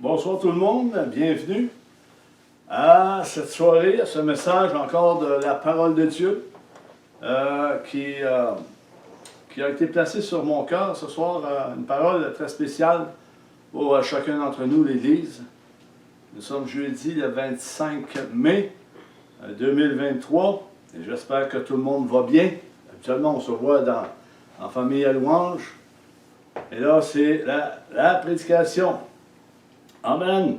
Bonsoir tout le monde, bienvenue à cette soirée, à ce message encore de la parole de Dieu qui a été placé sur mon cœur ce soir, une parole très spéciale pour chacun d'entre nous, l'Église. Nous sommes jeudi le 25 mai 2023 et j'espère que tout le monde va bien. Habituellement, on se voit en famille à louange. Et là, c'est la prédication. Amen.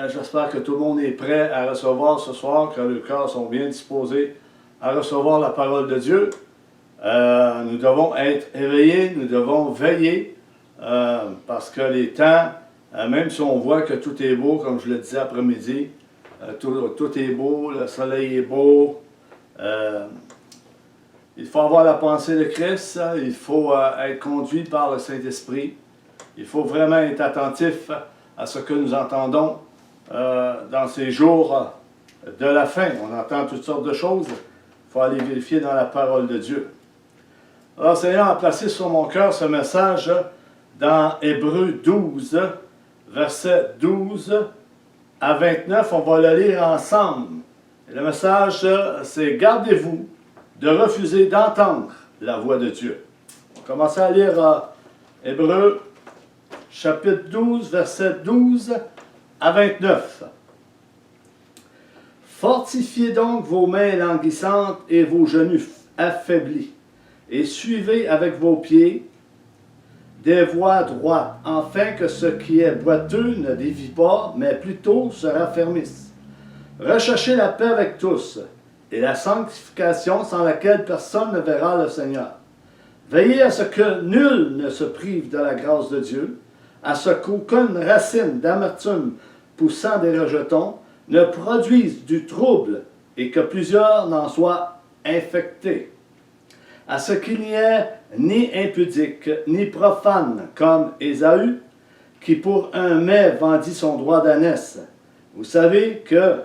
J'espère que tout le monde est prêt à recevoir ce soir, que les cœurs sont bien disposés à recevoir la parole de Dieu. Nous devons être éveillés, nous devons veiller, parce que les temps, même si on voit que tout est beau, comme je le disais après-midi, tout est beau, le soleil est beau, il faut avoir la pensée de Christ, il faut être conduit par le Saint-Esprit. Il faut vraiment être attentif à ce que nous entendons dans ces jours de la fin. On entend toutes sortes de choses. Il faut aller vérifier dans la parole de Dieu. Alors, le Seigneur a placé sur mon cœur ce message dans Hébreux 12, versets 12 à 29. On va le lire ensemble. Et le message, c'est « Gardez-vous de refuser d'entendre la voix de Dieu ». On va commencer à lire Hébreux chapitre 12, versets 12 à 29. « Fortifiez donc vos mains languissantes et vos genoux affaiblis, et suivez avec vos pieds des voies droites, afin que ce qui est boiteux ne dévie pas, mais plutôt se raffermisse. Recherchez la paix avec tous, et la sanctification sans laquelle personne ne verra le Seigneur. Veillez à ce que nul ne se prive de la grâce de Dieu, à ce qu'aucune racine d'amertume poussant des rejetons ne produise du trouble et que plusieurs n'en soient infectés. À ce qu'il n'y ait ni impudique, ni profane comme Ésaü, qui pour un mets vendit son droit d'ânesse. Vous savez que,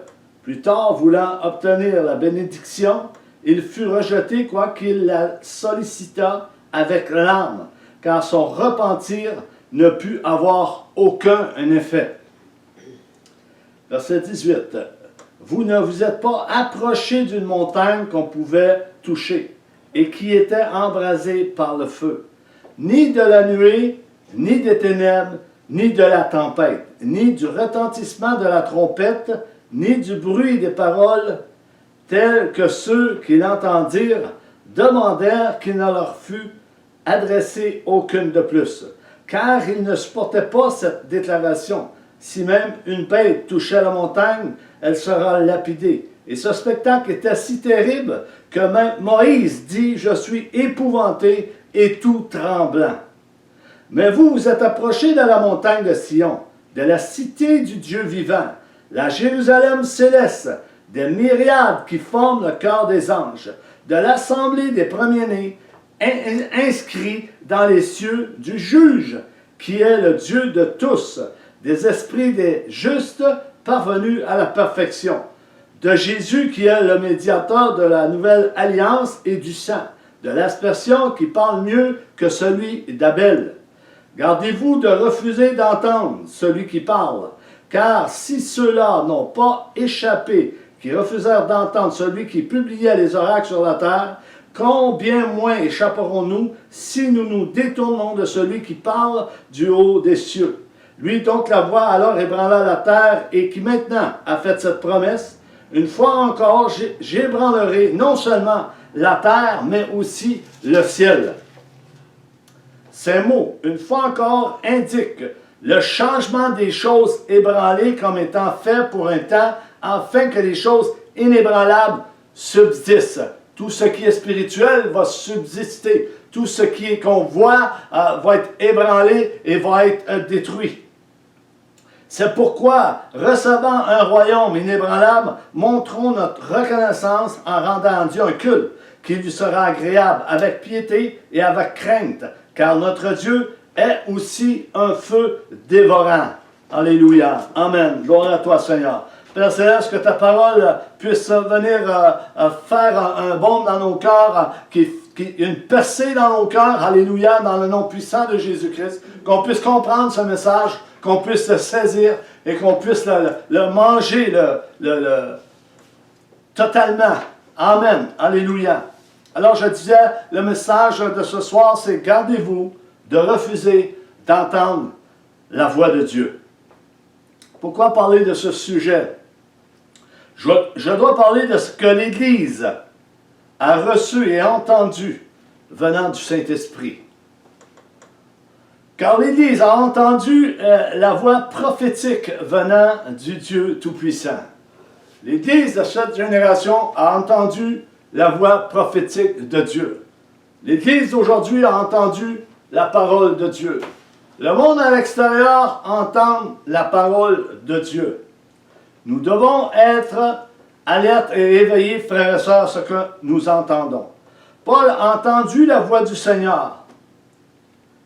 plus tard, voulant obtenir la bénédiction, il fut rejeté quoiqu'il la sollicita avec larmes, car son repentir ne put avoir aucun effet. » Verset 18. « Vous ne vous êtes pas approchés d'une montagne qu'on pouvait toucher, et qui était embrasée par le feu, ni de la nuée, ni des ténèbres, ni de la tempête, ni du retentissement de la trompette, ni du bruit des paroles, tels que ceux qui l'entendirent demandèrent qu'il ne leur fût adressé aucune de plus. Car ils ne supportaient pas cette déclaration. Si même une bête touchait la montagne, elle sera lapidée. Et ce spectacle était si terrible que même Moïse dit « Je suis épouvanté et tout tremblant. » Mais vous, vous êtes approchés de la montagne de Sion, de la cité du Dieu vivant, la Jérusalem céleste, des myriades qui forment le cœur des anges, de l'assemblée des premiers-nés, inscrits dans les cieux du juge, qui est le Dieu de tous, des esprits des justes parvenus à la perfection, de Jésus qui est le médiateur de la nouvelle alliance et du sang, de l'aspersion qui parle mieux que celui d'Abel. Gardez-vous de refuser d'entendre celui qui parle, car si ceux-là n'ont pas échappé, qui refusèrent d'entendre celui qui publiait les oracles sur la terre, combien moins échapperons-nous si nous nous détournons de celui qui parle du haut des cieux? Lui donc la voix alors ébranla la terre et qui maintenant a fait cette promesse, une fois encore j'ébranlerai non seulement la terre mais aussi le ciel. Ces mots, une fois encore, indiquent le changement des choses ébranlées comme étant fait pour un temps afin que les choses inébranlables subsistent. Tout ce qui est spirituel va subsister. Tout ce qu'on voit va être ébranlé et va être détruit. C'est pourquoi, recevant un royaume inébranlable, montrons notre reconnaissance en rendant à Dieu un culte qui lui sera agréable avec piété et avec crainte, car notre Dieu est aussi un feu dévorant. Alléluia. Amen. Gloire à toi, Seigneur. Père Céleste, que ta parole puisse venir faire un baume dans nos cœurs, une percée dans nos cœurs, alléluia, dans le nom puissant de Jésus-Christ, qu'on puisse comprendre ce message, qu'on puisse le saisir et qu'on puisse le manger totalement. Amen. Alléluia. Alors je disais, le message de ce soir, c'est gardez-vous de refuser d'entendre la voix de Dieu. Pourquoi parler de ce sujet? Je dois parler de ce que l'Église a reçu et entendu venant du Saint-Esprit. Car l'Église a entendu la voix prophétique venant du Dieu Tout-Puissant. L'Église de cette génération a entendu la voix prophétique de Dieu. L'Église d'aujourd'hui a entendu la parole de Dieu. Le monde à l'extérieur entend la parole de Dieu. Nous devons être alertes et éveillés, frères et sœurs, ce que nous entendons. Paul a entendu la voix du Seigneur.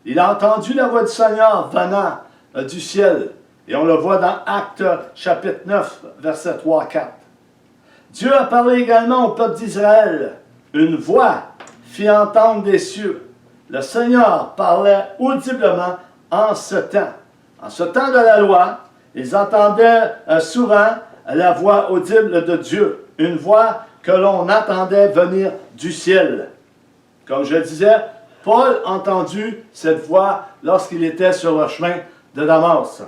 Il a entendu la voix du Seigneur venant du ciel. Et on le voit dans Actes chapitre 9, versets 3 à 4. Dieu a parlé également au peuple d'Israël. Une voix fit entendre des cieux. Le Seigneur parlait audiblement en ce temps. En ce temps de la loi, ils entendaient souvent la voix audible de Dieu. Une voix que l'on attendait venir du ciel. Comme je disais, Paul a entendu cette voix lorsqu'il était sur le chemin de Damas.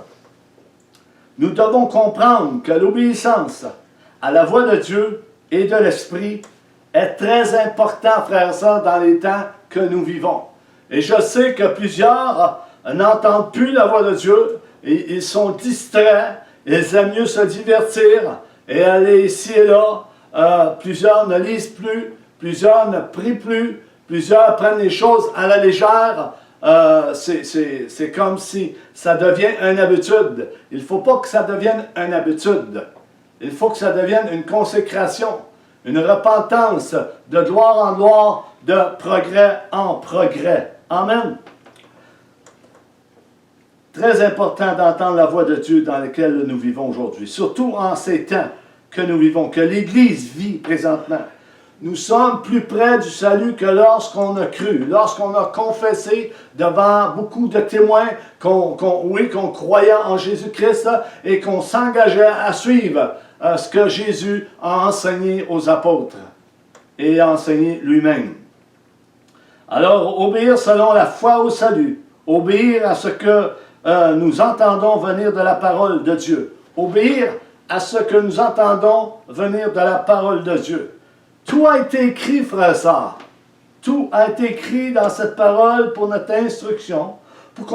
Nous devons comprendre que l'obéissance à la voix de Dieu et de l'Esprit est très important, frères et sœurs, dans les temps que nous vivons. Et je sais que plusieurs n'entendent plus la voix de Dieu, et ils sont distraits, ils aiment mieux se divertir et aller ici et là. Plusieurs ne lisent plus, plusieurs ne prient plus, plusieurs prennent les choses à la légère. C'est comme si ça devient une habitude. Il ne faut pas que ça devienne une habitude. Il faut que ça devienne une consécration, une repentance de gloire en gloire, de progrès en progrès. Amen. Très important d'entendre la voix de Dieu dans laquelle nous vivons aujourd'hui, surtout en ces temps que nous vivons, que l'Église vit présentement. Nous sommes plus près du salut que lorsqu'on a cru, lorsqu'on a confessé devant beaucoup de témoins qu'on croyait en Jésus-Christ et qu'on s'engageait à suivre ce que Jésus a enseigné aux apôtres et a enseigné lui-même. Alors, obéir selon la foi au salut, obéir à ce que nous entendons venir de la parole de Dieu, obéir à ce que nous entendons venir de la parole de Dieu. Tout a été écrit, frères et sœurs. Tout a été écrit dans cette parole pour notre instruction, pour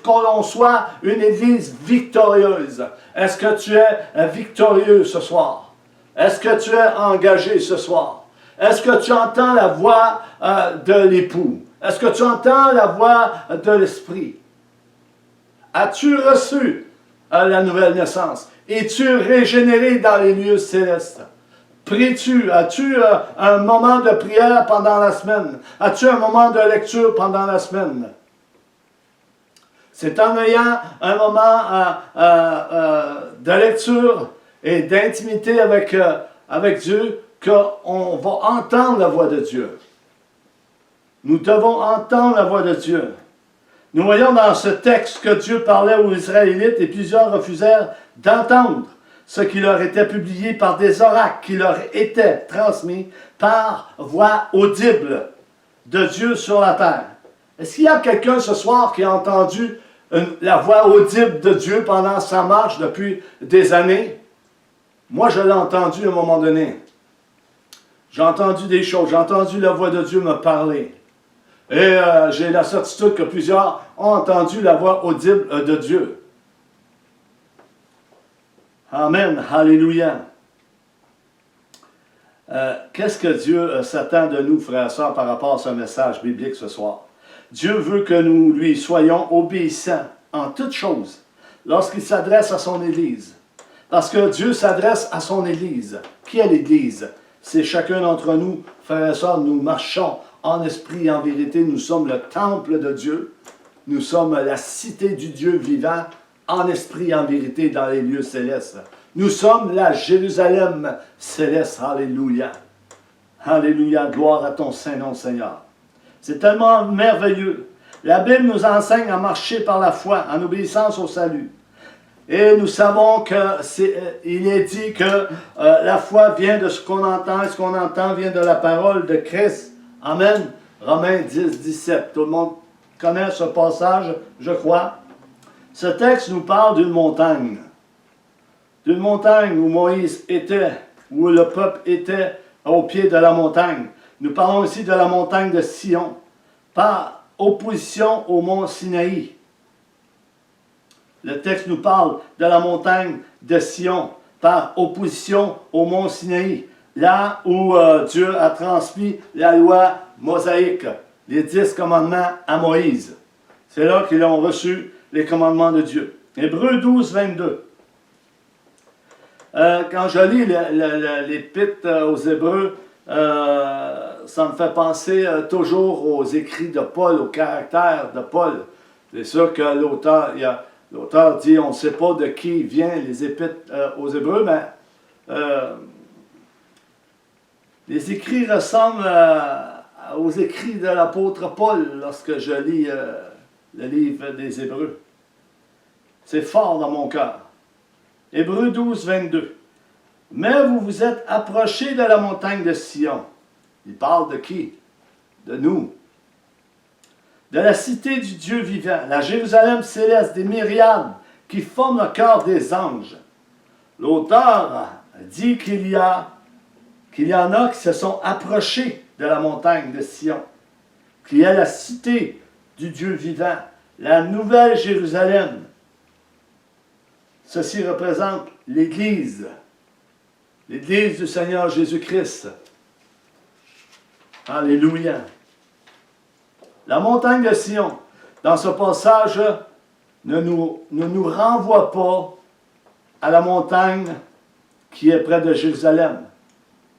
qu'on soit une Église victorieuse. Est-ce que tu es victorieux ce soir? Est-ce que tu es engagé ce soir? Est-ce que tu entends la voix de l'époux? Est-ce que tu entends la voix de l'Esprit? As-tu reçu la nouvelle naissance? Es-tu régénéré dans les lieux célestes? Pries-tu? As-tu un moment de prière pendant la semaine? As-tu un moment de lecture pendant la semaine? C'est en ayant un moment de lecture et d'intimité avec Dieu qu'on va entendre la voix de Dieu. Nous devons entendre la voix de Dieu. Nous voyons dans ce texte que Dieu parlait aux Israélites et plusieurs refusèrent d'entendre ce qui leur était publié par des oracles qui leur étaient transmis par voix audible de Dieu sur la terre. Est-ce qu'il y a quelqu'un ce soir qui a entendu la voix audible de Dieu pendant sa marche depuis des années? Moi, je l'ai entendu à un moment donné. J'ai entendu des choses, j'ai entendu la voix de Dieu me parler. Et j'ai la certitude que plusieurs ont entendu la voix audible de Dieu. Amen. Alléluia. Qu'est-ce que Dieu s'attend de nous, frères et sœurs, par rapport à ce message biblique ce soir? Dieu veut que nous lui soyons obéissants en toutes choses lorsqu'il s'adresse à son Église. Parce que Dieu s'adresse à son Église. Qui est l'Église? C'est chacun d'entre nous, frères et sœurs, nous marchons en esprit et en vérité. Nous sommes le temple de Dieu. Nous sommes la cité du Dieu vivant en esprit et en vérité dans les lieux célestes. Nous sommes la Jérusalem céleste. Alléluia. Alléluia. Gloire à ton Saint-Nom, Seigneur. C'est tellement merveilleux. La Bible nous enseigne à marcher par la foi, en obéissance au salut. Et nous savons qu'il est dit que la foi vient de ce qu'on entend, et ce qu'on entend vient de la parole de Christ. Amen. Romains 10, 17. Tout le monde connaît ce passage, je crois. Ce texte nous parle d'une montagne. D'une montagne où Moïse était, où le peuple était au pied de la montagne. Nous parlons aussi de la montagne de Sion, par opposition au mont Sinaï. Le texte nous parle de la montagne de Sion, par opposition au mont Sinaï, là où Dieu a transmis la loi mosaïque, les 10 commandements à Moïse. C'est là qu'ils ont reçu les commandements de Dieu. Hébreux 12, 22. Quand je lis l'épître aux Hébreux, ça me fait penser toujours aux écrits de Paul, au caractère de Paul. C'est sûr que l'auteur dit, on ne sait pas de qui viennent les épîtres aux Hébreux, mais les écrits ressemblent aux écrits de l'apôtre Paul lorsque je lis le livre des Hébreux. C'est fort dans mon cœur. Hébreux 12, 22. Mais vous vous êtes approchés de la montagne de Sion. Il parle de qui? De nous. De la cité du Dieu vivant, la Jérusalem céleste des myriades qui forment le cœur des anges. L'auteur dit qu'il y en a qui se sont approchés de la montagne de Sion, qui est la cité du Dieu vivant, la nouvelle Jérusalem. Ceci représente l'Église du Seigneur Jésus-Christ. Alléluia. La montagne de Sion, dans ce passage, ne nous renvoie pas à la montagne qui est près de Jérusalem.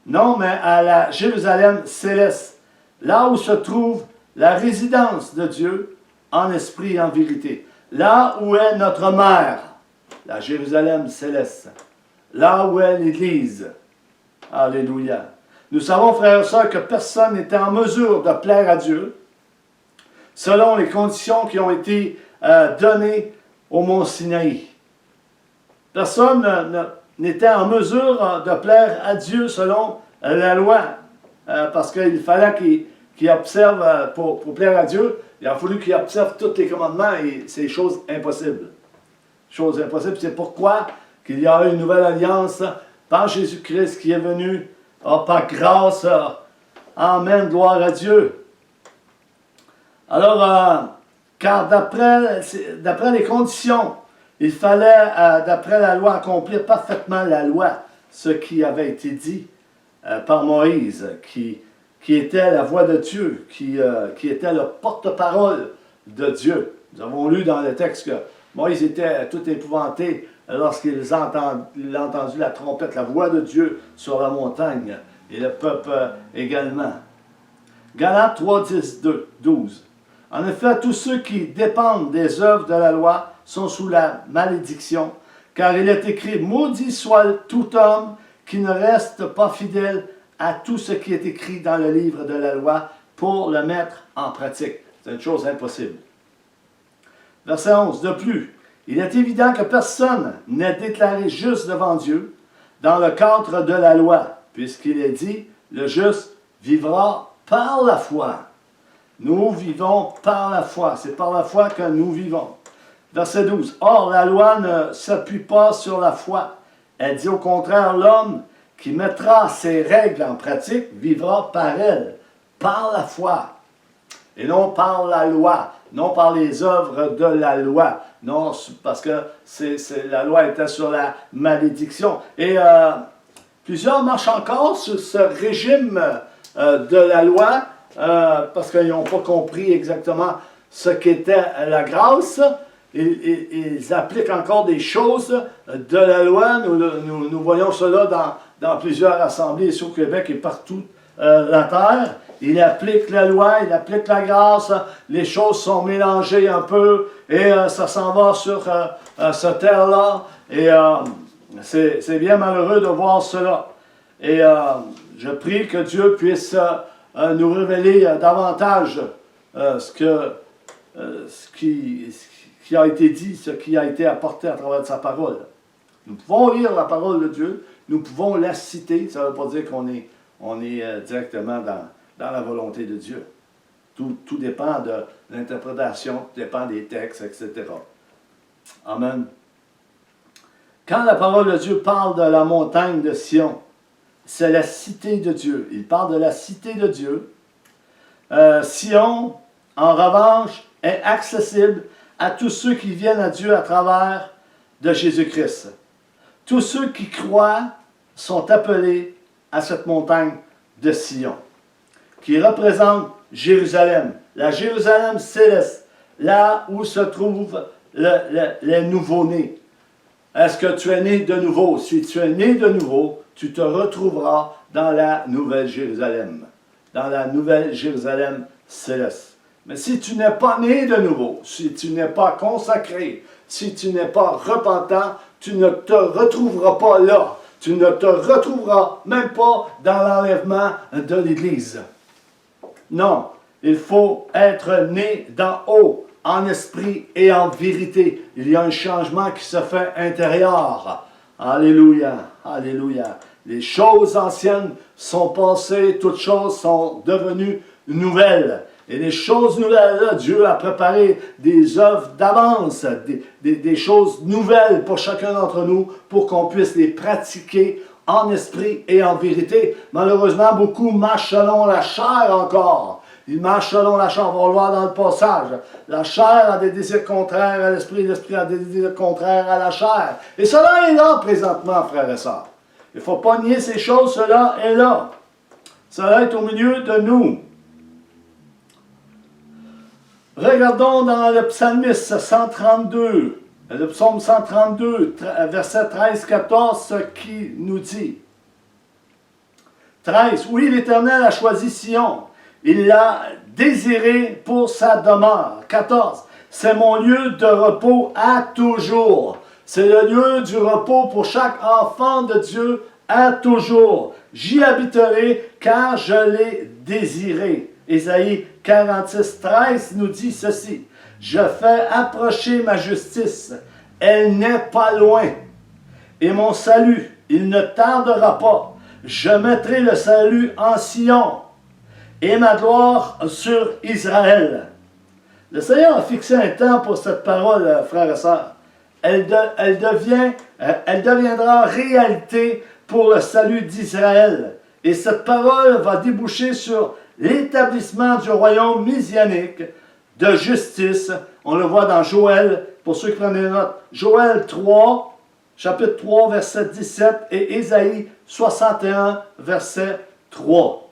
Non, mais à la Jérusalem céleste, là où se trouve la résidence de Dieu en esprit et en vérité. Là où est notre mère, la Jérusalem céleste. Là où est l'Église. Alléluia. Nous savons, frères et sœurs, que personne n'était en mesure de plaire à Dieu selon les conditions qui ont été données au mont Sinaï. Personne n'était en mesure de plaire à Dieu selon la loi, parce qu'il fallait qu'il observe, pour plaire à Dieu, il a fallu qu'il observe tous les commandements, et c'est chose impossible. Chose impossible, c'est pourquoi qu'il y a une nouvelle alliance par Jésus-Christ qui est venu par grâce. Amen, gloire à Dieu. Alors, car d'après les conditions, il fallait, d'après la loi, accomplir parfaitement la loi, ce qui avait été dit par Moïse, qui était la voix de Dieu, qui était le porte-parole de Dieu. Nous avons lu dans le texte que Moïse était tout épouvanté lorsqu'il a entendu la trompette, la voix de Dieu sur la montagne, et le peuple également. Galates 3, 10, 12. En effet, tous ceux qui dépendent des œuvres de la loi sont sous la malédiction, car il est écrit, « Maudit soit tout homme qui ne reste pas fidèle à tout ce qui est écrit dans le livre de la loi pour le mettre en pratique. » C'est une chose impossible. Verset 11. De plus, il est évident que personne n'est déclaré juste devant Dieu dans le cadre de la loi, puisqu'il est dit, le juste vivra par la foi. Nous vivons par la foi. C'est par la foi que nous vivons. Verset 12. Or, la loi ne s'appuie pas sur la foi. Elle dit au contraire, l'homme qui mettra ses règles en pratique vivra par elles, par la foi. Et non par la loi, non par les œuvres de la loi. Non, parce que la loi était sur la malédiction. Et plusieurs marchent encore sur ce régime de la loi, parce qu'ils n'ont pas compris exactement ce qu'était la grâce. Ils appliquent encore des choses de la loi. Nous voyons cela dans plusieurs assemblées, ici au Québec et partout la terre. Ils appliquent la loi, ils appliquent la grâce, les choses sont mélangées un peu et ça s'en va sur ce terre-là. Et c'est bien malheureux de voir cela. Et je prie que Dieu puisse nous révéler davantage ce que ce qui a été dit, ce qui a été apporté à travers sa parole. Nous pouvons lire la parole de Dieu, nous pouvons la citer, ça ne veut pas dire qu'on est directement dans la volonté de Dieu. Tout dépend de l'interprétation, tout dépend des textes, etc. Amen. Quand la parole de Dieu parle de la montagne de Sion, c'est la cité de Dieu. Il parle de la cité de Dieu. Sion, en revanche, est accessible à tous ceux qui viennent à Dieu à travers de Jésus-Christ. Tous ceux qui croient sont appelés à cette montagne de Sion, qui représente Jérusalem, la Jérusalem céleste, là où se trouvent les nouveaux-nés. Est-ce que tu es né de nouveau? Si tu es né de nouveau, tu te retrouveras dans la Nouvelle Jérusalem, dans la Nouvelle Jérusalem céleste. Mais si tu n'es pas né de nouveau, si tu n'es pas consacré, si tu n'es pas repentant, tu ne te retrouveras pas là. Tu ne te retrouveras même pas dans l'enlèvement de l'Église. Non, il faut être né d'en haut, en esprit et en vérité. Il y a un changement qui se fait intérieur. Alléluia, alléluia. Les choses anciennes sont passées, toutes choses sont devenues nouvelles. Et les choses nouvelles, là, Dieu a préparé des œuvres d'avance, des choses nouvelles pour chacun d'entre nous, pour qu'on puisse les pratiquer en esprit et en vérité. Malheureusement, beaucoup marchent selon la chair encore. Ils marchent selon la chair, on va le voir dans le passage. La chair a des désirs contraires à l'esprit, l'esprit a des désirs contraires à la chair. Et cela est là présentement, frères et sœurs. Il ne faut pas nier ces choses, cela est là. Cela est au milieu de nous. Regardons dans le psalmiste 132, le psaume 132, verset 13-14, ce qui nous dit. 13. Oui, l'Éternel a choisi Sion. Il l'a désiré pour sa demeure. 14. C'est mon lieu de repos à toujours. C'est le lieu du repos pour chaque enfant de Dieu à toujours. J'y habiterai car je l'ai désiré. Ésaïe 46, 13 nous dit ceci. Je fais approcher ma justice. Elle n'est pas loin. Et mon salut, il ne tardera pas. Je mettrai le salut en Sion et ma gloire sur Israël. Le Seigneur a fixé un temps pour cette parole, frères et sœurs. Elle deviendra réalité pour le salut d'Israël. Et cette parole va déboucher sur l'établissement du royaume messianique de justice. On le voit dans Joël, pour ceux qui prennent des notes. Joël 3, chapitre 3, verset 17 et Ésaïe 61, verset 3.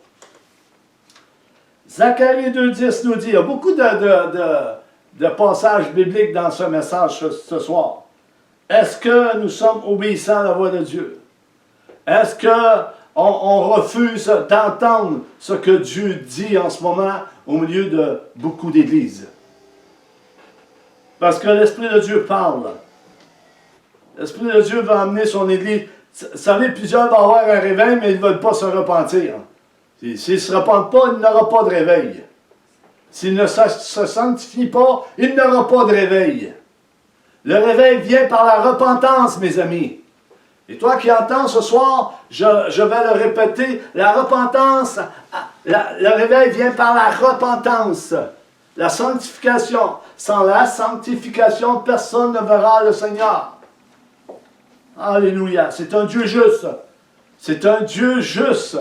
Zacharie 2,10 nous dit, il y a beaucoup de passages bibliques dans ce message ce soir. Est-ce que nous sommes obéissants à la voix de Dieu? Est-ce qu'on refuse d'entendre ce que Dieu dit en ce moment au milieu de beaucoup d'églises? Parce que l'Esprit de Dieu parle. L'Esprit de Dieu va amener son Église. Vous savez, plusieurs vont avoir un réveil, mais ils ne veulent pas se repentir. S'ils ne se repentent pas, il n'aura pas de réveil. S'ils ne se sanctifient pas, il n'aura pas de réveil. Le réveil vient par la repentance, mes amis. Et toi qui entends ce soir, je vais le répéter, la repentance, le réveil vient par la repentance. La sanctification. Sans la sanctification, personne ne verra le Seigneur. Alléluia. C'est un Dieu juste. C'est un Dieu juste.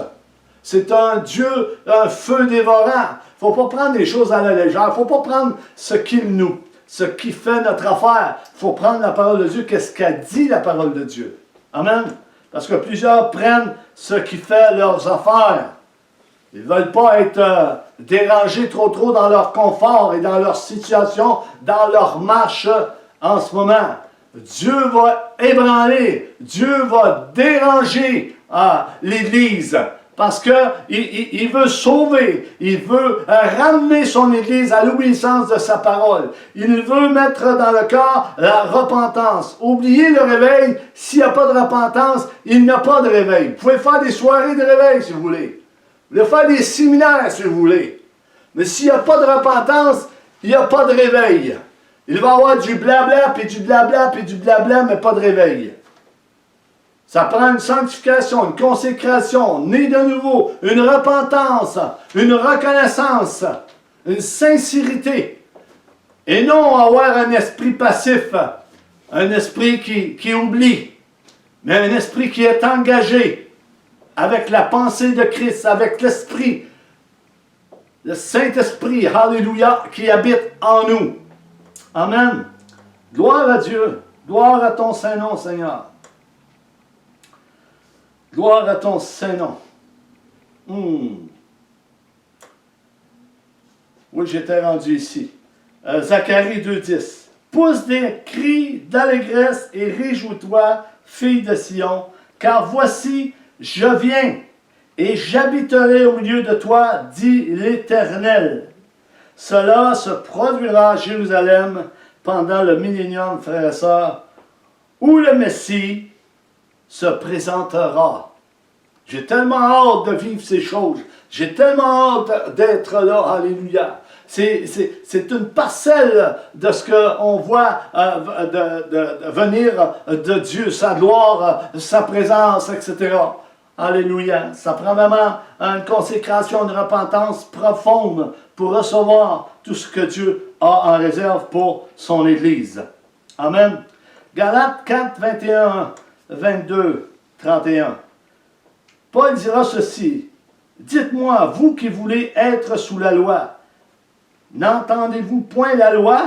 C'est un Dieu, un feu dévorant. Il ne faut pas prendre les choses à la légère. Il ne faut pas prendre ce qui fait notre affaire. Il faut prendre la parole de Dieu. Qu'est-ce qu'a dit la parole de Dieu? Amen. Parce que plusieurs prennent ce qui fait leurs affaires. Ils ne veulent pas être dérangés trop dans leur confort et dans leur situation, dans leur marche en ce moment. Dieu va ébranler, Dieu va déranger l'Église. Parce qu'il veut sauver, il veut ramener son Église à l'obéissance de sa parole. Il veut mettre dans le cœur la repentance. Oubliez le réveil, s'il n'y a pas de repentance, il n'y a pas de réveil. Vous pouvez faire des soirées de réveil si vous voulez. Vous pouvez faire des séminaires si vous voulez. Mais s'il n'y a pas de repentance, il n'y a pas de réveil. Il va y avoir du blabla, puis du blabla, puis du blabla, mais pas de réveil. Ça prend une sanctification, une consécration, né de nouveau, une repentance, une reconnaissance, une sincérité. Et non avoir un esprit passif, un esprit qui oublie, mais un esprit qui est engagé avec la pensée de Christ, avec l'esprit, le Saint-Esprit, alléluia, qui habite en nous. Amen. Gloire à Dieu. Gloire à ton Saint-Nom, Seigneur. Gloire à ton Saint-Nom. Oui, j'étais rendu ici. Zacharie 2,10. Pousse des cris d'allégresse et réjouis-toi, fille de Sion, car voici, je viens et j'habiterai au milieu de toi, dit l'Éternel. Cela se produira à Jérusalem pendant le millénium, frères et sœurs, où le Messie se présentera. J'ai tellement hâte de vivre ces choses. J'ai tellement hâte d'être là. Alléluia. C'est une parcelle de ce qu'on voit venir de Dieu, sa gloire, sa présence, etc. Alléluia. Ça prend vraiment une consécration, une repentance profonde pour recevoir tout ce que Dieu a en réserve pour son Église. Amen. Galates 4, 21, 22, 31. Paul dira ceci. Dites-moi, vous qui voulez être sous la loi, n'entendez-vous point la loi?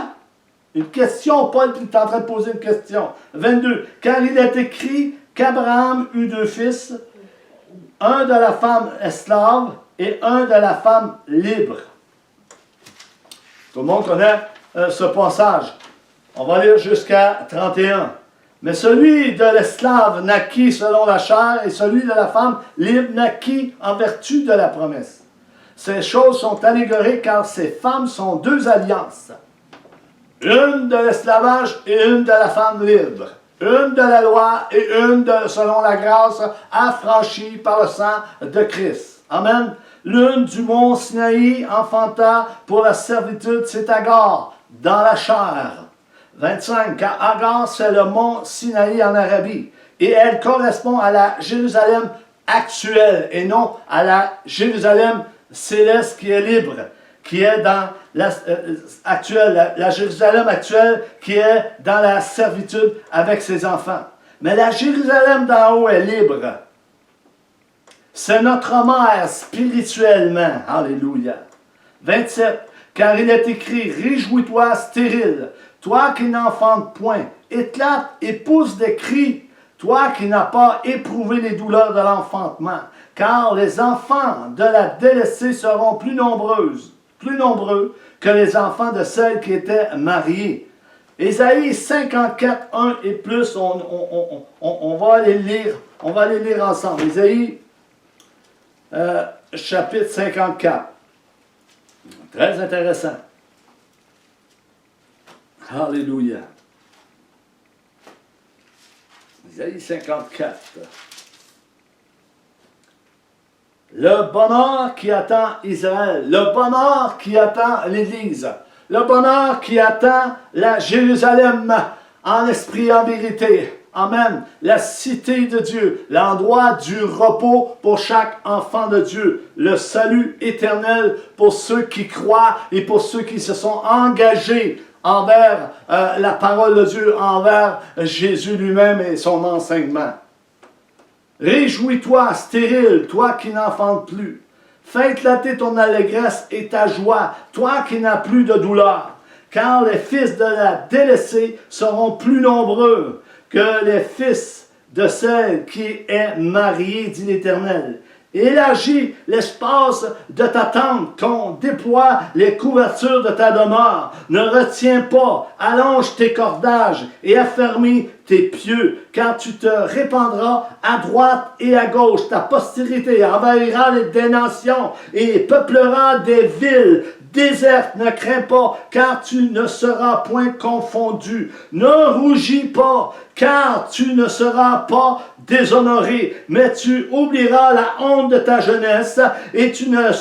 Une question, Paul est en train de poser une question. 22. Car il est écrit qu'Abraham eut deux fils, un de la femme esclave et un de la femme libre. Tout le monde connaît ce passage. On va lire jusqu'à 31. Mais celui de l'esclave naquit selon la chair et celui de la femme libre naquit en vertu de la promesse. Ces choses sont allégoriques car ces femmes sont deux alliances. Une de l'esclavage et une de la femme libre. Une de la loi et une selon la grâce affranchie par le sang de Christ. Amen. L'une du mont Sinaï enfanta pour la servitude, c'est Agar, dans la chair. 25. Car Agar, c'est le mont Sinaï en Arabie. Et elle correspond à la Jérusalem actuelle et non à la Jérusalem céleste qui est libre, qui est dans la Jérusalem actuelle qui est dans la servitude avec ses enfants. Mais la Jérusalem d'en haut est libre. C'est notre mère spirituellement. Alléluia. 27. Car il est écrit, réjouis-toi stérile, toi qui n'enfantes point, éclate et pousse des cris, toi qui n'as pas éprouvé les douleurs de l'enfantement, car les enfants de la délaissée seront plus nombreux que les enfants de celles qui étaient mariées. Ésaïe 54, 1 et plus, on va aller lire ensemble. Ésaïe chapitre 54. Très intéressant. Alléluia. Ésaïe 54. Le bonheur qui attend Israël, le bonheur qui attend l'Église, le bonheur qui attend la Jérusalem en esprit et en vérité. Amen. La cité de Dieu, l'endroit du repos pour chaque enfant de Dieu, le salut éternel pour ceux qui croient et pour ceux qui se sont engagés envers la parole de Dieu, envers Jésus lui-même et son enseignement. Réjouis-toi, stérile, toi qui n'enfantes plus. Fais éclater ton allégresse et ta joie, toi qui n'as plus de douleur. Car les fils de la délaissée seront plus nombreux que les fils de celle qui est mariée, dit l'Éternel. Élargis l'espace de ta tente, qu'on déploie les couvertures de ta demeure. Ne retiens pas, allonge tes cordages et affermis tes pieux, car tu te répandras à droite et à gauche. Ta postérité envahira des nations et peuplera des villes désertes. Ne crains pas, car tu ne seras point confondu. Ne rougis pas, car tu ne seras pas déshonoré, mais tu oublieras la honte de ta jeunesse et tu ne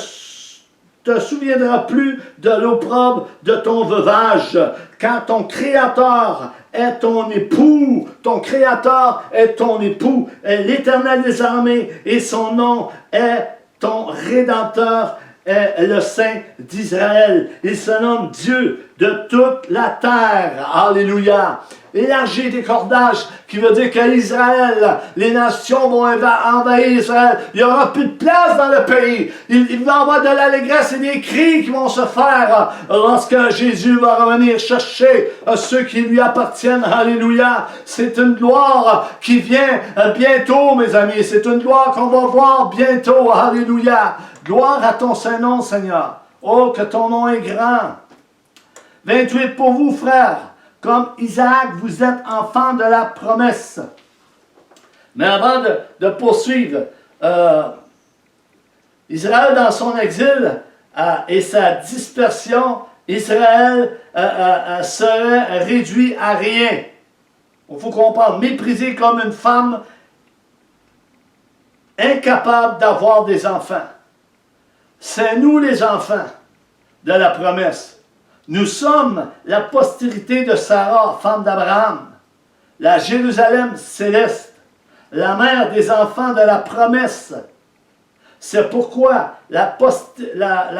te souviendras plus de l'opprobre de ton veuvage, quand ton Créateur est ton époux, ton Créateur est ton époux, est l'Éternel des armées, et son nom est ton Rédempteur, est le Saint d'Israël. Il se nomme Dieu de toute la terre. Alléluia. Élargir des cordages, qui veut dire qu'Israël, les nations vont envahir Israël. Il n'y aura plus de place dans le pays. Il va y avoir de l'allégresse et des cris qui vont se faire lorsque Jésus va revenir chercher ceux qui lui appartiennent. Alléluia. C'est une gloire qui vient bientôt, mes amis. C'est une gloire qu'on va voir bientôt. Alléluia. Gloire à ton Saint-Nom, Seigneur. Oh, que ton nom est grand. 28 pour vous, frères. Comme Isaac, vous êtes enfants de la promesse. Mais avant de poursuivre, Israël dans son exil et sa dispersion, Israël serait réduit à rien. Il faut comprendre, méprisé comme une femme incapable d'avoir des enfants. C'est nous les enfants de la promesse. Nous sommes la postérité de Sarah, femme d'Abraham, la Jérusalem céleste, la mère des enfants de la promesse. C'est pourquoi la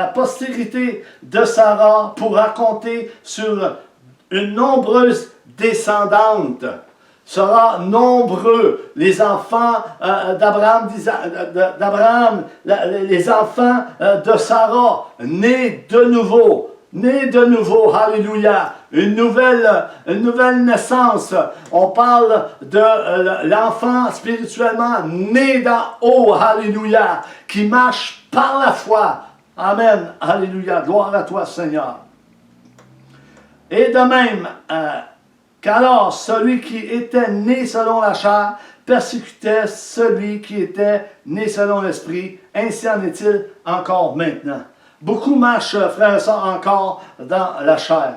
postérité de Sarah pourra compter sur une nombreuse descendante. Sera nombreux les enfants d'Abraham, les enfants de Sarah, nés de nouveau. Né de nouveau, alléluia, une nouvelle naissance. On parle de l'enfant spirituellement né d'en haut, alléluia, qui marche par la foi. Amen, alléluia, gloire à toi Seigneur. Et de même, qu'alors celui qui était né selon la chair persécutait celui qui était né selon l'esprit, ainsi en est-il encore maintenant. Beaucoup marchent, frères et sœurs, encore dans la chair.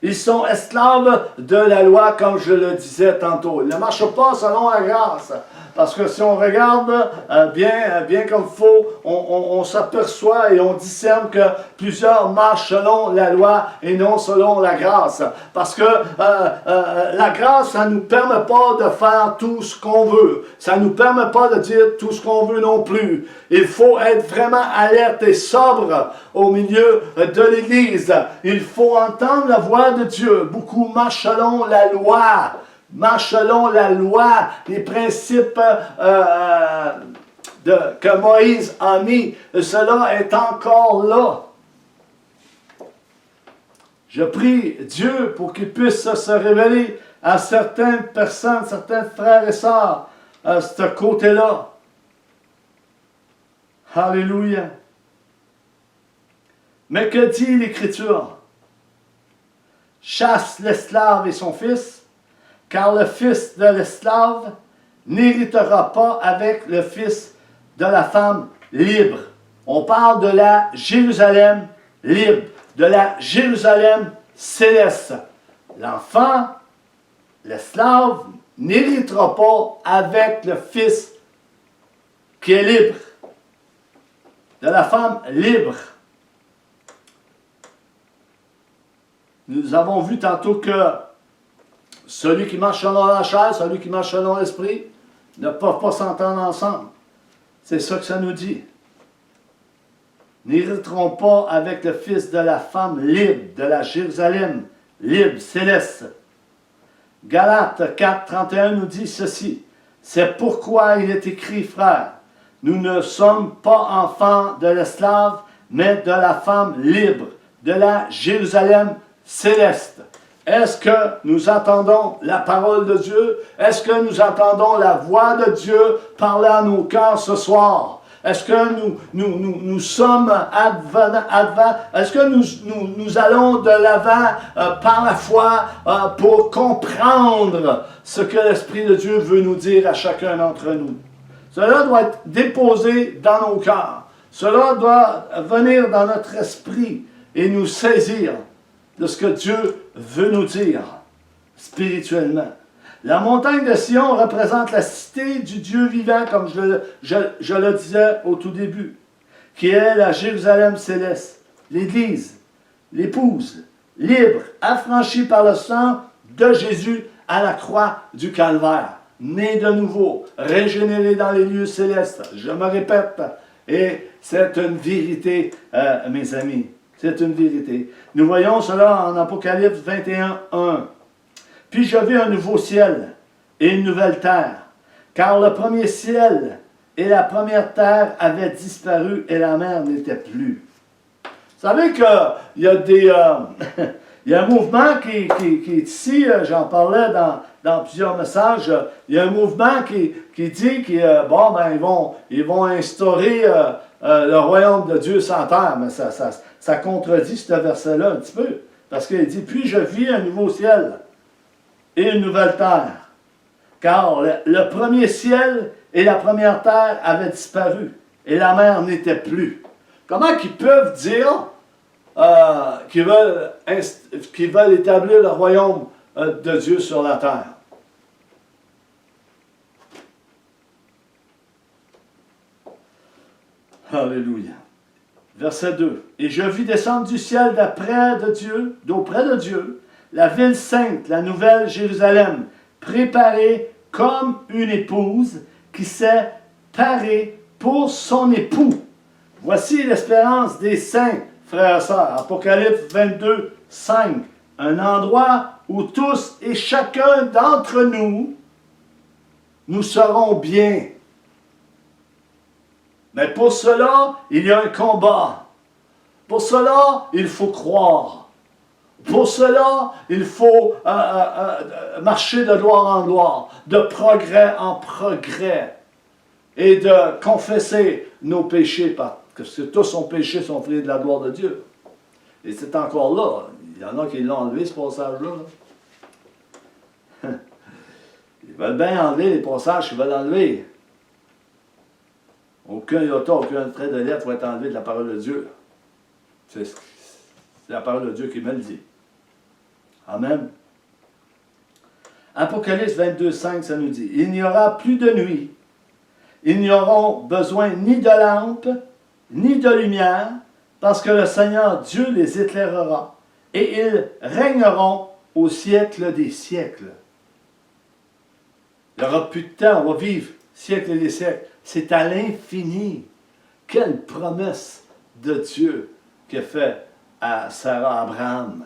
Ils sont esclaves de la loi, comme je le disais tantôt. Ils ne marchent pas selon la grâce. Parce que si on regarde bien comme il faut, on s'aperçoit et on discerne que plusieurs marchent selon la loi et non selon la grâce. Parce que la grâce, ça ne nous permet pas de faire tout ce qu'on veut. Ça ne nous permet pas de dire tout ce qu'on veut non plus. Il faut être vraiment alerte et sobre au milieu de l'Église. Il faut entendre la voix de Dieu. Beaucoup marchent selon la loi. Marche selon la loi, les principes que Moïse a mis. Cela est encore là. Je prie Dieu pour qu'il puisse se révéler à certaines personnes, certains frères et sœurs, à ce côté-là. Alléluia. Mais que dit l'Écriture? Chasse l'esclave et son fils, car le fils de l'esclave n'héritera pas avec le fils de la femme libre. On parle de la Jérusalem libre, de la Jérusalem céleste. L'enfant, l'esclave, n'héritera pas avec le fils qui est libre, de la femme libre. Nous avons vu tantôt que celui qui marche selon la chair, celui qui marche selon l'esprit, ne peuvent pas s'entendre ensemble. C'est ça que ça nous dit. N'hériteront pas avec le fils de la femme libre, de la Jérusalem libre, céleste. Galates 4, 31 nous dit ceci. C'est pourquoi il est écrit, frères, nous ne sommes pas enfants de l'esclave, mais de la femme libre, de la Jérusalem céleste. Est-ce que nous entendons la parole de Dieu? Est-ce que nous entendons la voix de Dieu parler à nos cœurs ce soir? Est-ce que nous sommes est-ce que nous allons de l'avant par la foi pour comprendre ce que l'Esprit de Dieu veut nous dire à chacun d'entre nous? Cela doit être déposé dans nos cœurs. Cela doit venir dans notre esprit et nous saisir de ce que Dieu veut nous dire spirituellement. La montagne de Sion représente la cité du Dieu vivant, comme je le disais au tout début. qui est la Jérusalem céleste, l'Église, l'épouse, libre, affranchie par le sang de Jésus à la croix du Calvaire, née de nouveau, régénérée dans les lieux célestes. Je me répète, et c'est une vérité, mes amis. C'est une vérité. Nous voyons cela en Apocalypse 21, 1. Puis je vis un nouveau ciel et une nouvelle terre, car le premier ciel et la première terre avaient disparu et la mer n'était plus. Vous savez qu'il y a des... il y a un mouvement qui est ici, j'en parlais dans plusieurs messages, il y a un mouvement qui dit qu'ils vont instaurer le royaume de Dieu sur terre, mais ça contredit ce verset-là un petit peu, parce qu'il dit, puis je vis un nouveau ciel et une nouvelle terre, car le premier ciel et la première terre avaient disparu, et la mer n'était plus. Comment qu'ils peuvent dire qu'ils veulent établir le royaume de Dieu sur la terre? Alléluia. Verset 2. Et je vis descendre du ciel d'auprès de Dieu, la ville sainte, la nouvelle Jérusalem, préparée comme une épouse qui s'est parée pour son époux. Voici l'espérance des saints, frères et sœurs. Apocalypse 22, 5. Un endroit où tous et chacun d'entre nous serons bien. Mais pour cela, il y a un combat. Pour cela, il faut croire. Pour cela, il faut marcher de gloire en gloire, de progrès en progrès, et de confesser nos péchés, parce que tous nos péchés sont privés de la gloire de Dieu. Et c'est encore là. Il y en a qui l'ont enlevé, ce passage-là. Ils veulent bien enlever les passages qu'ils veulent enlever. Aucun iota, aucun trait de lettre va être enlevé de la parole de Dieu. C'est la parole de Dieu qui me le dit. Amen. Apocalypse 22, 5, ça nous dit, « Il n'y aura plus de nuit. Ils n'auront besoin ni de lampe, ni de lumière, parce que le Seigneur Dieu les éclairera, et ils régneront au siècle des siècles. » Il n'y aura plus de temps, on va vivre siècles et des siècles. C'est à l'infini. Quelle promesse de Dieu qu'a fait à Sarah, Abraham.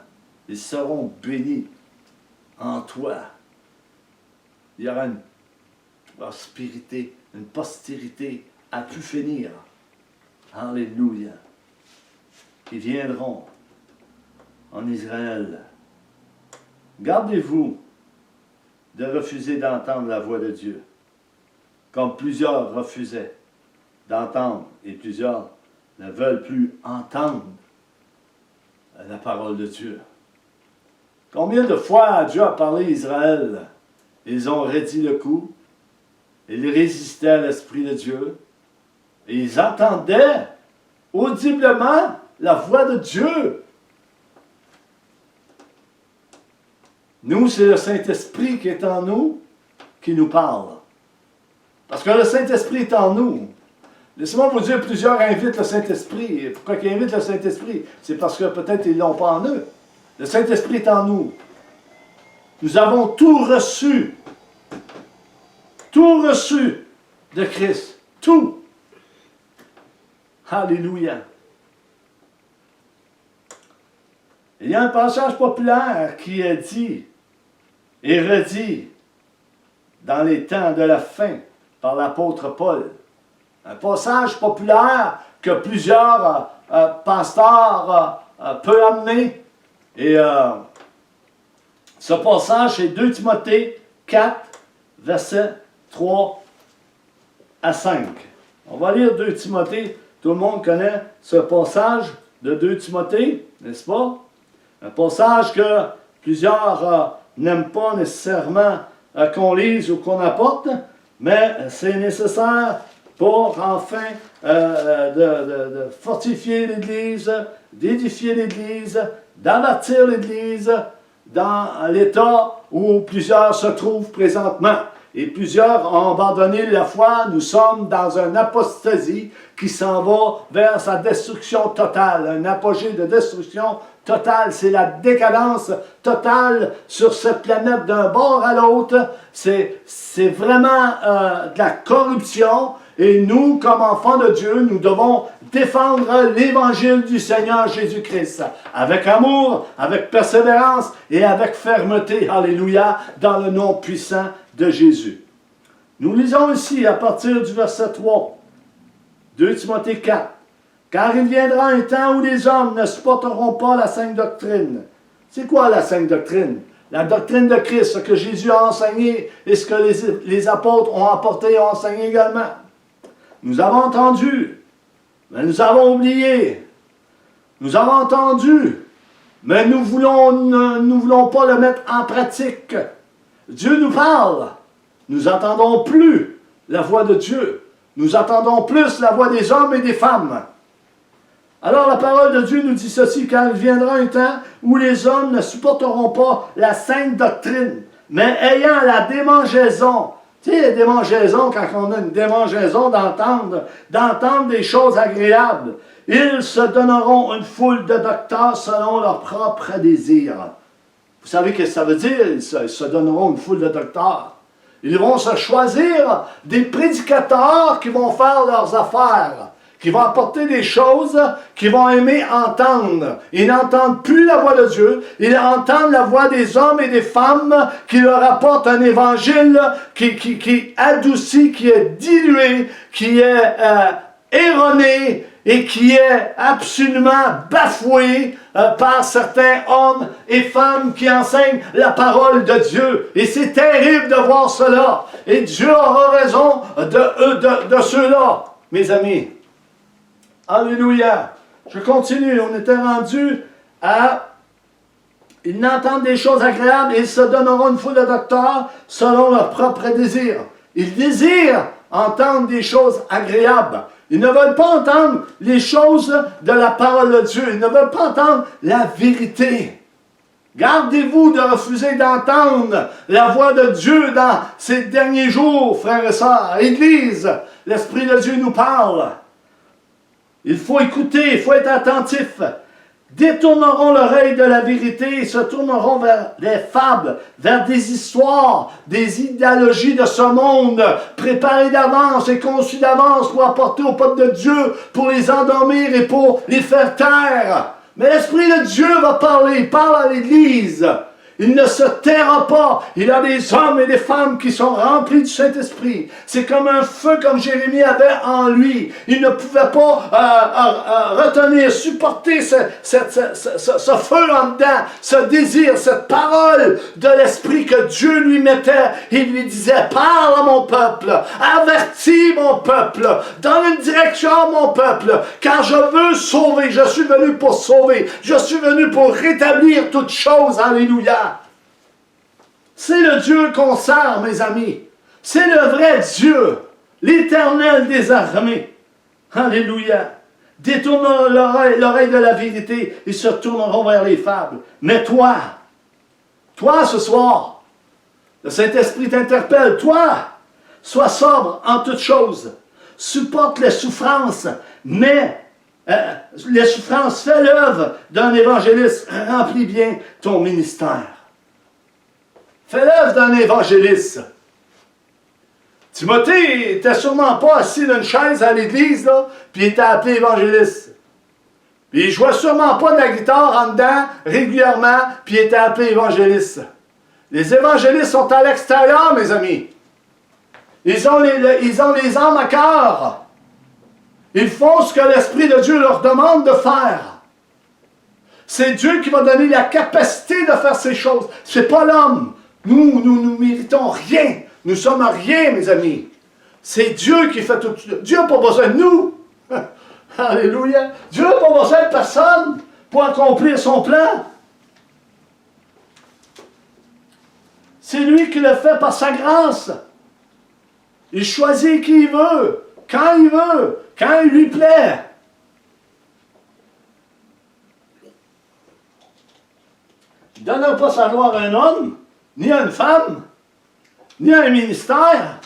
Ils seront bénis en toi. Il y aura une prospérité, une postérité à plus finir. Alléluia. Ils viendront en Israël. Gardez-vous de refuser d'entendre la voix de Dieu, comme plusieurs refusaient d'entendre, et plusieurs ne veulent plus entendre la parole de Dieu. Combien de fois Dieu a parlé à Israël? Ils ont raidi le coup, ils résistaient à l'Esprit de Dieu, et ils entendaient audiblement la voix de Dieu. Nous, c'est le Saint-Esprit qui est en nous, qui nous parle. Parce que le Saint-Esprit est en nous. Laissez-moi vous dire, plusieurs invitent le Saint-Esprit. Pourquoi ils invitent le Saint-Esprit? C'est parce que peut-être ils ne l'ont pas en eux. Le Saint-Esprit est en nous. Nous avons tout reçu. Tout reçu de Christ. Tout. Alléluia. Il y a un passage populaire qui est dit et redit dans les temps de la fin par l'apôtre Paul. Un passage populaire que plusieurs pasteurs peuvent amener. Et ce passage, c'est 2 Timothée 4, versets 3 à 5. On va lire 2 Timothée. Tout le monde connaît ce passage de 2 Timothée, n'est-ce pas? Un passage que plusieurs n'aiment pas nécessairement qu'on lise ou qu'on apporte, mais c'est nécessaire pour enfin de fortifier l'Église, d'édifier l'Église, d'avertir l'Église dans l'état où plusieurs se trouvent présentement. Et plusieurs ont abandonné la foi. Nous sommes dans une apostasie qui s'en va vers sa destruction totale. Un apogée de destruction totale. C'est la décadence totale sur cette planète d'un bord à l'autre. C'est vraiment de la corruption. Et nous, comme enfants de Dieu, nous devons défendre l'évangile du Seigneur Jésus-Christ avec amour, avec persévérance et avec fermeté. Alléluia, dans le nom puissant de Jésus. Nous lisons ici à partir du verset 3, 2 Timothée 4. Car il viendra un temps où les hommes ne supporteront pas la sainte doctrine. C'est quoi la sainte doctrine? La doctrine de Christ, ce que Jésus a enseigné et ce que les apôtres ont apporté et ont enseigné également. Nous avons entendu, mais nous avons oublié. Nous avons entendu, mais nous ne voulons pas le mettre en pratique. Dieu nous parle. Nous n'entendons plus la voix de Dieu. Nous entendons plus la voix des hommes et des femmes. Alors la parole de Dieu nous dit ceci, car il viendra un temps où les hommes ne supporteront pas la sainte doctrine, mais ayant la démangeaison. Tu sais, la démangeaison, quand on a une démangeaison d'entendre des choses agréables, ils se donneront une foule de docteurs selon leurs propres désirs. Vous savez ce que ça veut dire? Ils se donneront une foule de docteurs. Ils vont se choisir des prédicateurs qui vont faire leurs affaires, qui vont apporter des choses qu'ils vont aimer entendre. Ils n'entendent plus la voix de Dieu, ils entendent la voix des hommes et des femmes qui leur apportent un évangile qui adoucit, qui est dilué, qui est erroné et qui est absolument bafoué par certains hommes et femmes qui enseignent la parole de Dieu. Et c'est terrible de voir cela. Et Dieu aura raison de ceux-là, mes amis. Alléluia. Je continue. On était rendu à... Ils n'entendent des choses agréables et ils se donneront une foule de docteurs selon leurs propres désirs. Ils désirent entendre des choses agréables. Ils ne veulent pas entendre les choses de la parole de Dieu. Ils ne veulent pas entendre la vérité. Gardez-vous de refuser d'entendre la voix de Dieu dans ces derniers jours, frères et sœurs. Église, l'Esprit de Dieu nous parle. Il faut écouter, il faut être attentif. Détourneront l'oreille de la vérité et se tourneront vers des fables, vers des histoires, des idéologies de ce monde, préparées d'avance et conçues d'avance pour apporter au peuple de Dieu, pour les endormir et pour les faire taire. Mais l'Esprit de Dieu va parler, il parle à l'Église. Il ne se taira pas. Il y a des hommes et des femmes qui sont remplis du Saint-Esprit. C'est comme un feu comme Jérémie avait en lui. Il ne pouvait pas retenir, supporter ce feu en dedans, ce désir, cette parole de l'Esprit que Dieu lui mettait. Il lui disait, parle à mon peuple, avertis mon peuple, donne une direction à mon peuple, car je veux sauver. Je suis venu pour sauver. Je suis venu pour rétablir toutes choses. Alléluia. C'est le Dieu qu'on sert, mes amis. C'est le vrai Dieu, l'Éternel des armées. Alléluia. Détournons l'oreille de la vérité et se tourneront vers les fables. Mais toi ce soir, le Saint-Esprit t'interpelle. Toi, sois sobre en toutes choses. Supporte les souffrances, mais les souffrances, fais l'œuvre d'un évangéliste. Remplis bien ton ministère. Fais l'œuvre d'un évangéliste. Timothée n'était sûrement pas assis dans une chaise à l'église, là, puis il était appelé évangéliste. Puis il ne jouait sûrement pas de la guitare en dedans régulièrement, puis il était appelé évangéliste. Les évangélistes sont à l'extérieur, mes amis. Ils ont les âmes à cœur. Ils font ce que l'Esprit de Dieu leur demande de faire. C'est Dieu qui va donner la capacité de faire ces choses. Ce n'est pas l'homme. Nous ne méritons rien. Nous sommes rien, mes amis. C'est Dieu qui fait tout. Dieu n'a pas besoin de nous. Alléluia. Dieu n'a pas besoin de personne pour accomplir son plan. C'est lui qui le fait par sa grâce. Il choisit qui il veut, quand il lui plaît. Il ne donne pas sa gloire à un homme, ni à une femme. ni un ministère.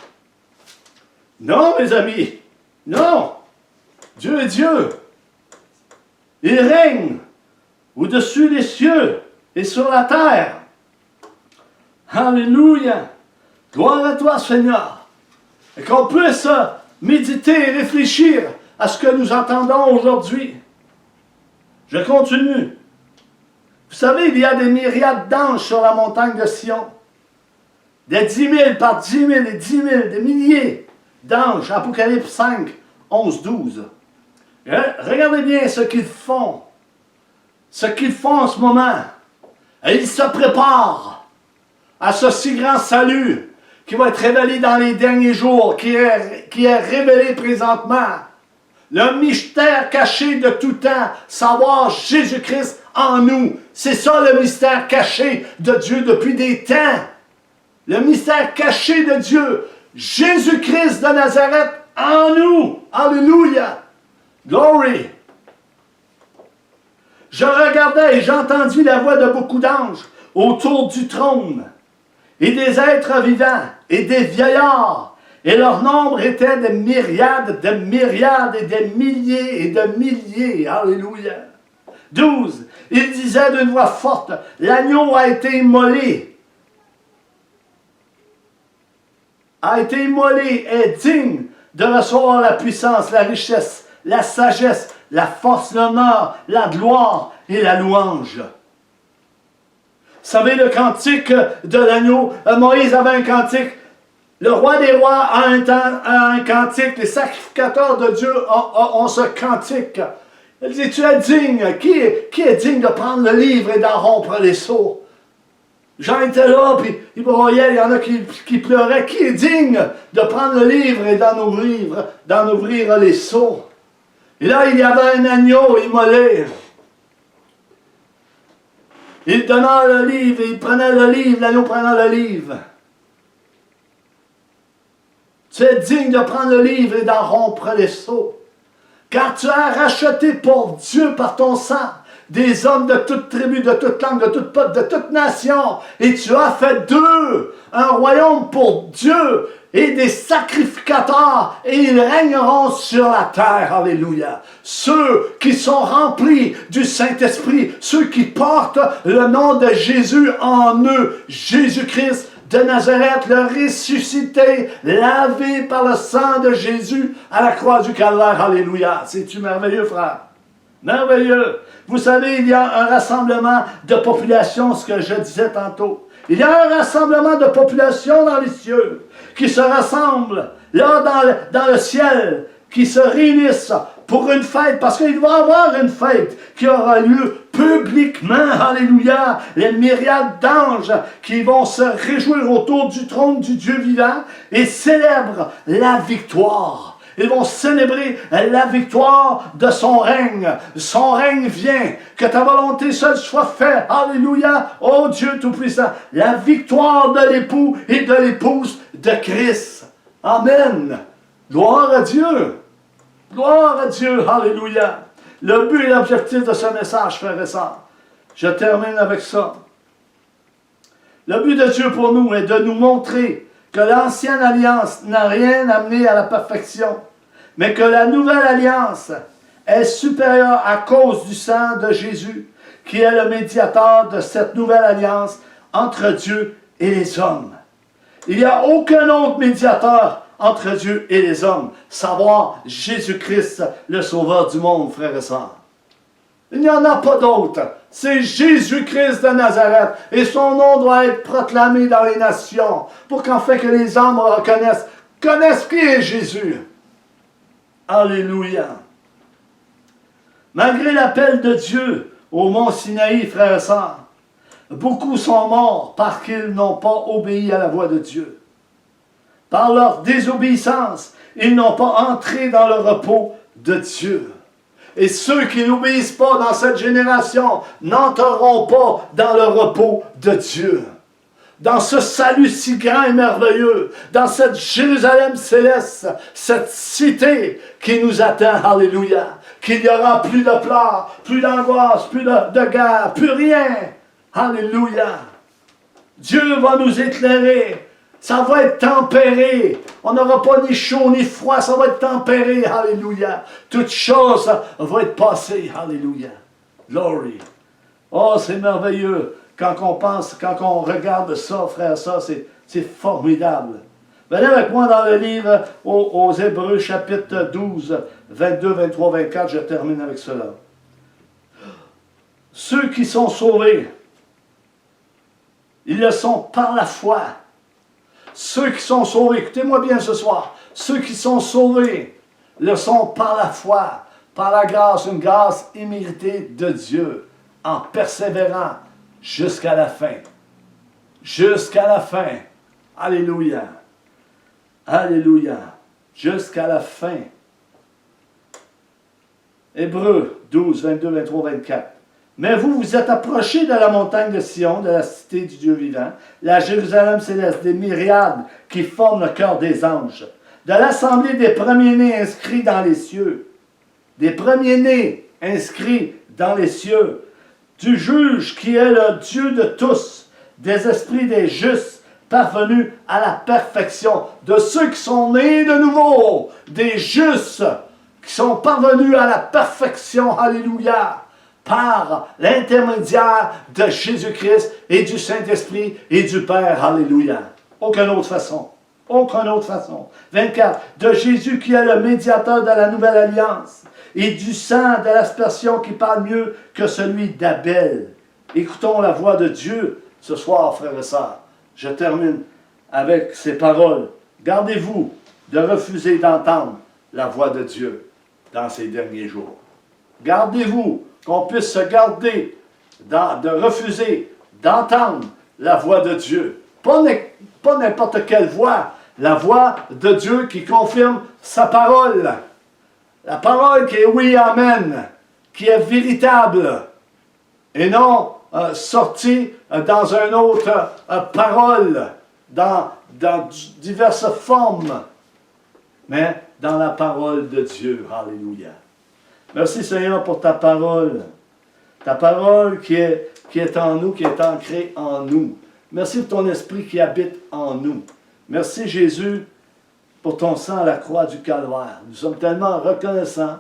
Non, mes amis, non. Dieu est Dieu. Il règne au-dessus des cieux et sur la terre. Alléluia. Gloire à toi, Seigneur. Et qu'on puisse méditer et réfléchir à ce que nous entendons aujourd'hui. Je continue. Vous savez, il y a des myriades d'anges sur la montagne de Sion. Des 10 000 par 10 000 et 10 000, des milliers d'anges. Apocalypse 5, 11, 12. Regardez bien ce qu'ils font. Ce qu'ils font en ce moment. Et ils se préparent à ce si grand salut qui va être révélé dans les derniers jours, qui est révélé présentement. Le mystère caché de tout temps, savoir Jésus-Christ en nous. C'est ça le mystère caché de Dieu depuis des temps. Le mystère caché de Dieu, Jésus-Christ de Nazareth en nous. Alléluia. Glory. Je regardais et j'entendis la voix de beaucoup d'anges autour du trône, et des êtres vivants, et des vieillards, et leur nombre était de myriades et des milliers et de milliers. Alléluia. 12. Il disait d'une voix forte, l'agneau a été immolé, est digne de recevoir la puissance, la richesse, la sagesse, la force, l'honneur, la gloire et la louange. Vous savez, le cantique de l'agneau, Moïse avait un cantique, le roi des rois a un cantique, les sacrificateurs de Dieu ont ce cantique. Il dit, tu es digne, qui est digne de prendre le livre et d'en rompre les sceaux? Jean était là, puis il broyait, il y en a qui pleuraient. Qui est digne de prendre le livre et d'en ouvrir les sceaux? Et là, il y avait un agneau immolé. Il donnait le livre, il prenait le livre, l'agneau prenait le livre. Tu es digne de prendre le livre et d'en rompre les sceaux. Car tu as racheté pour Dieu par ton sang des hommes de toute tribu, de toute langue, de toute peuple, de toute nation. Et tu as fait d'eux un royaume pour Dieu et des sacrificateurs, et ils régneront sur la terre. Alléluia. Ceux qui sont remplis du Saint-Esprit, ceux qui portent le nom de Jésus en eux, Jésus-Christ de Nazareth, le ressuscité, lavé par le sang de Jésus à la croix du Calvaire. Alléluia. C'est-tu merveilleux, frère? Merveilleux. Vous savez, il y a un rassemblement de population, ce que je disais tantôt. Il y a un rassemblement de population dans les cieux qui se rassemblent là dans le ciel, qui se réunissent pour une fête, parce qu'il va y avoir une fête qui aura lieu publiquement. Alléluia. Les myriades d'anges qui vont se réjouir autour du trône du Dieu vivant et célèbrent la victoire. Ils vont célébrer la victoire de son règne. Son règne vient. Que ta volonté seule soit faite. Alléluia. Oh Dieu Tout-Puissant. La victoire de l'époux et de l'épouse de Christ. Amen. Gloire à Dieu. Gloire à Dieu. Alléluia. Le but et l'objectif de ce message, frères et sœurs. Je termine avec ça. Le but de Dieu pour nous est de nous montrer que l'ancienne alliance n'a rien amené à la perfection, mais que la nouvelle alliance est supérieure à cause du sang de Jésus, qui est le médiateur de cette nouvelle alliance entre Dieu et les hommes. Il n'y a aucun autre médiateur entre Dieu et les hommes, savoir Jésus-Christ, le Sauveur du monde, frères et sœurs. Il n'y en a pas d'autre. C'est Jésus-Christ de Nazareth. Et son nom doit être proclamé dans les nations pour qu'enfin que les hommes connaissent qui est Jésus. Alléluia. Malgré l'appel de Dieu au mont Sinaï, frères et sœurs, beaucoup sont morts parce qu'ils n'ont pas obéi à la voix de Dieu. Par leur désobéissance, ils n'ont pas entré dans le repos de Dieu. Et ceux qui n'obéissent pas dans cette génération n'entreront pas dans le repos de Dieu. Dans ce salut si grand et merveilleux, dans cette Jérusalem céleste, cette cité qui nous attend, alléluia, qu'il n'y aura plus de pleurs, plus d'angoisse, plus de guerre, plus rien, alléluia. Dieu va nous éclairer Ça va être tempéré. On n'aura pas ni chaud ni froid. Ça va être tempéré. Alléluia. Toute chose va être passée. Alléluia. Glory. Oh, c'est merveilleux. Quand on pense, quand on regarde ça, frère, ça, c'est formidable. Venez avec moi dans le livre aux Hébreux, chapitre 12, 22, 23, 24. Je termine avec cela. Ceux qui sont sauvés, ils le sont par la foi. Ceux qui sont sauvés, écoutez-moi bien ce soir, ceux qui sont sauvés le sont par la foi, par la grâce, une grâce imméritée de Dieu, en persévérant jusqu'à la fin. Jusqu'à la fin. Alléluia. Alléluia. Jusqu'à la fin. Hébreux 12, 22, 23, 24. Mais vous, vous êtes approchés de la montagne de Sion, de la cité du Dieu vivant, la Jérusalem céleste, des myriades qui forment le cœur des anges, de l'assemblée des premiers-nés inscrits dans les cieux, des premiers-nés inscrits dans les cieux, du juge qui est le Dieu de tous, des esprits des justes, parvenus à la perfection, de ceux qui sont nés de nouveau, des justes qui sont parvenus à la perfection, alléluia, par l'intermédiaire de Jésus-Christ et du Saint-Esprit et du Père, alléluia. Aucune autre façon. Aucune autre façon. 24. De Jésus qui est le médiateur de la nouvelle alliance et du sang de l'aspersion qui parle mieux que celui d'Abel. Écoutons la voix de Dieu ce soir, frères et sœurs. Je termine avec ces paroles. Gardez-vous de refuser d'entendre la voix de Dieu dans ces derniers jours. Gardez-vous qu'on puisse se garder de refuser d'entendre la voix de Dieu. Pas n'importe quelle voix, la voix de Dieu qui confirme sa parole. La parole qui est oui, amen, qui est véritable, et non sortie dans une autre parole, dans diverses formes, mais dans la parole de Dieu. Alléluia. Merci Seigneur pour ta parole qui est en nous, qui est ancrée en nous. Merci pour ton esprit qui habite en nous. Merci Jésus pour ton sang à la croix du Calvaire. Nous sommes tellement reconnaissants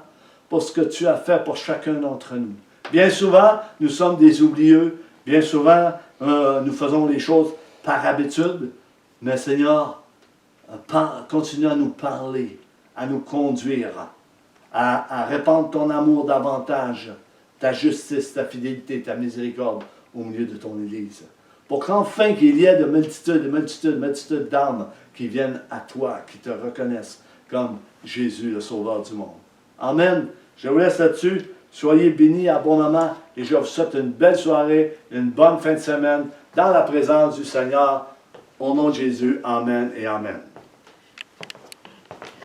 pour ce que tu as fait pour chacun d'entre nous. Bien souvent, nous sommes des oublieux. Bien souvent, nous faisons les choses par habitude. Mais Seigneur, continue à nous parler, à nous conduire, à répandre ton amour davantage, ta justice, ta fidélité, ta miséricorde au milieu de ton Église. Pour qu'enfin qu'il y ait de multitudes d'âmes qui viennent à toi, qui te reconnaissent comme Jésus, le Sauveur du monde. Amen. Je vous laisse là-dessus. Soyez bénis abondamment et je vous souhaite une belle soirée, une bonne fin de semaine dans la présence du Seigneur. Au nom de Jésus, amen et amen.